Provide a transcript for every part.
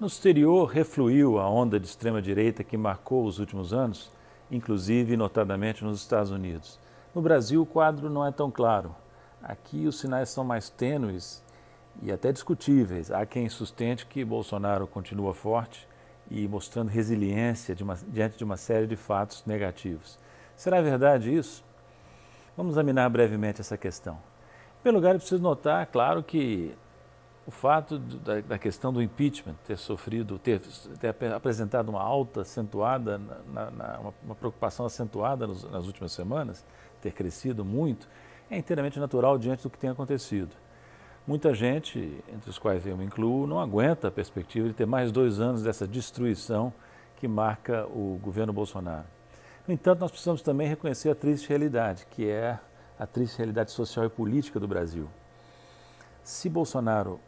No exterior, refluiu a onda de extrema-direita que marcou os últimos anos, inclusive notadamente nos Estados Unidos. No Brasil, o quadro não é tão claro. Aqui, os sinais são mais tênues e até discutíveis. Há quem sustente que Bolsonaro continua forte e mostrando resiliência diante de uma série de fatos negativos. Será verdade isso? Vamos examinar brevemente essa questão. Em primeiro lugar, é preciso notar, claro, que o fato da questão do impeachment ter apresentado uma alta acentuada, uma preocupação acentuada nas últimas semanas, ter crescido muito, é inteiramente natural diante do que tem acontecido. Muita gente, entre os quais eu me incluo, não aguenta a perspectiva de ter mais 2 anos dessa destruição que marca o governo Bolsonaro. No entanto, nós precisamos também reconhecer a triste realidade, que é a triste realidade social e política do Brasil. Se Bolsonaro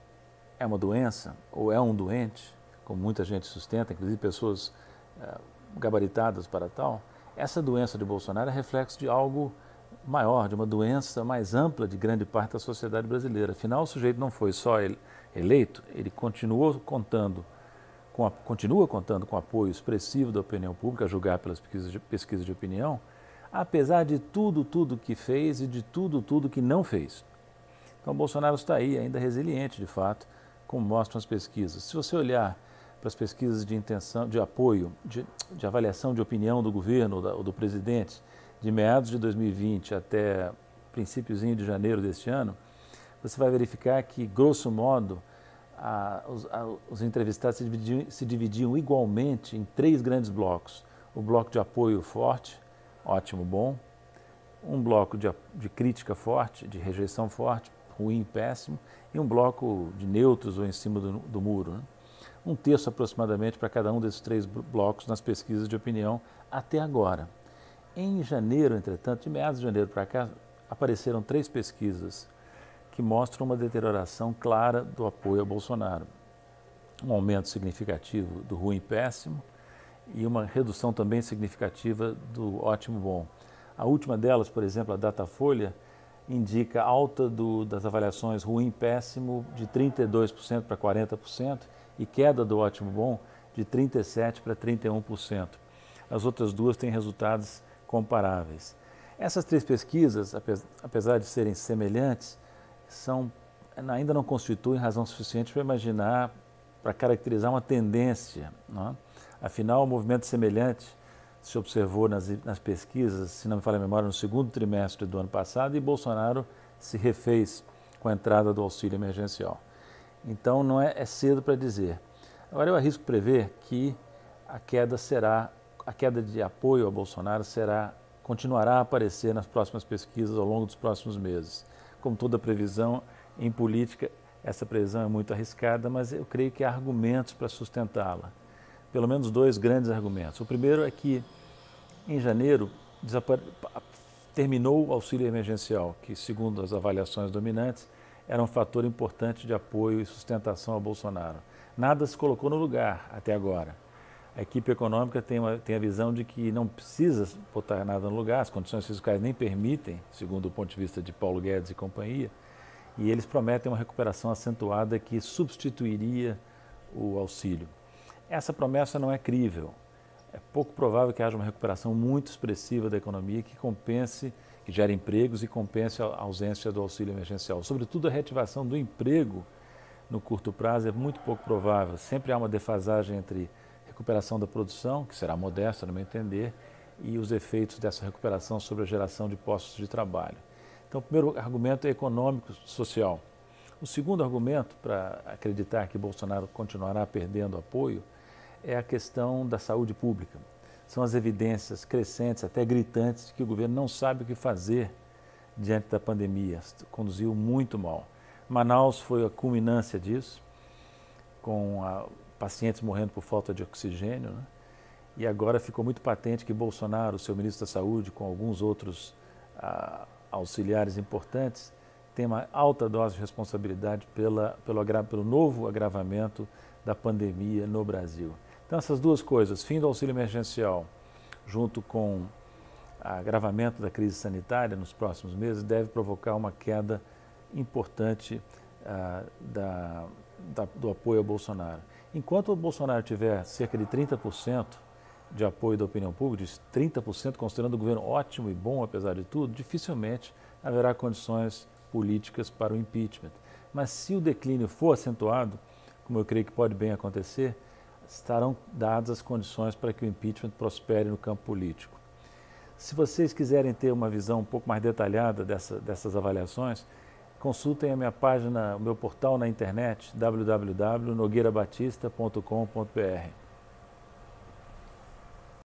é uma doença ou é um doente, como muita gente sustenta, inclusive pessoas gabaritadas para tal, essa doença de Bolsonaro é reflexo de algo maior, de uma doença mais ampla de grande parte da sociedade brasileira. Afinal, o sujeito não foi só eleito, ele continua contando com apoio expressivo da opinião pública, a julgar pelas pesquisas de opinião, apesar de tudo que fez e de tudo que não fez. Então, Bolsonaro está aí, ainda resiliente, de fato, como mostram as pesquisas. Se você olhar para as pesquisas de intenção, de apoio, de avaliação de opinião do governo ou do presidente, de meados de 2020 até princípiozinho de janeiro deste ano, você vai verificar que, grosso modo, os entrevistados se dividiam igualmente em 3 grandes blocos. O bloco de apoio forte, ótimo, bom. Um bloco de crítica forte, de rejeição forte, ruim, péssimo. E um bloco de neutros ou em cima do muro. Né? 1/3 aproximadamente para cada um desses 3 blocos nas pesquisas de opinião até agora. Em janeiro, entretanto, de meados de janeiro para cá, apareceram 3 pesquisas que mostram uma deterioração clara do apoio a Bolsonaro. Um aumento significativo do ruim e péssimo e uma redução também significativa do ótimo bom. A última delas, por exemplo, a Datafolha, indica alta das avaliações ruim e péssimo de 32% para 40% e queda do ótimo bom de 37% para 31%. As outras 2 têm resultados comparáveis. Essas 3 pesquisas, apesar de serem semelhantes, ainda não constituem razão suficiente para caracterizar uma tendência. Não é? Afinal, um movimento semelhante se observou nas pesquisas, se não me falha a memória, no segundo trimestre do ano passado, e Bolsonaro se refez com a entrada do auxílio emergencial. Então, não é cedo para dizer. Agora, eu arrisco prever que a queda de apoio a Bolsonaro continuará a aparecer nas próximas pesquisas ao longo dos próximos meses. Como toda previsão em política, essa previsão é muito arriscada, mas eu creio que há argumentos para sustentá-la. Pelo menos 2 grandes argumentos. O primeiro é que, em janeiro, terminou o auxílio emergencial, que, segundo as avaliações dominantes, era um fator importante de apoio e sustentação a Bolsonaro. Nada se colocou no lugar até agora. A equipe econômica tem a visão de que não precisa botar nada no lugar, as condições fiscais nem permitem, segundo o ponto de vista de Paulo Guedes e companhia, e eles prometem uma recuperação acentuada que substituiria o auxílio. Essa promessa não é crível. É pouco provável que haja uma recuperação muito expressiva da economia que gere empregos e compense a ausência do auxílio emergencial. Sobretudo, a reativação do emprego no curto prazo é muito pouco provável. Sempre há uma defasagem entre recuperação da produção, que será modesta, no meu entender, e os efeitos dessa recuperação sobre a geração de postos de trabalho. Então, o primeiro argumento é econômico-social. O segundo argumento para acreditar que Bolsonaro continuará perdendo apoio é a questão da saúde pública. São as evidências crescentes, até gritantes, de que o governo não sabe o que fazer diante da pandemia. Conduziu muito mal. Manaus foi a culminância disso, com pacientes morrendo por falta de oxigênio, né? E agora ficou muito patente que Bolsonaro, seu ministro da Saúde, com alguns outros auxiliares importantes, tem uma alta dose de responsabilidade pelo novo agravamento da pandemia no Brasil. Então, essas 2 coisas, fim do auxílio emergencial, junto com o agravamento da crise sanitária nos próximos meses, deve provocar uma queda importante do apoio a Bolsonaro. Enquanto o Bolsonaro tiver cerca de 30% de apoio da opinião pública, 30% considerando o governo ótimo e bom apesar de tudo, dificilmente haverá condições políticas para o impeachment. Mas se o declínio for acentuado, como eu creio que pode bem acontecer, estarão dadas as condições para que o impeachment prospere no campo político. Se vocês quiserem ter uma visão um pouco mais detalhada dessas avaliações, consultem a minha página, o meu portal na internet, www.nogueirabatista.com.br.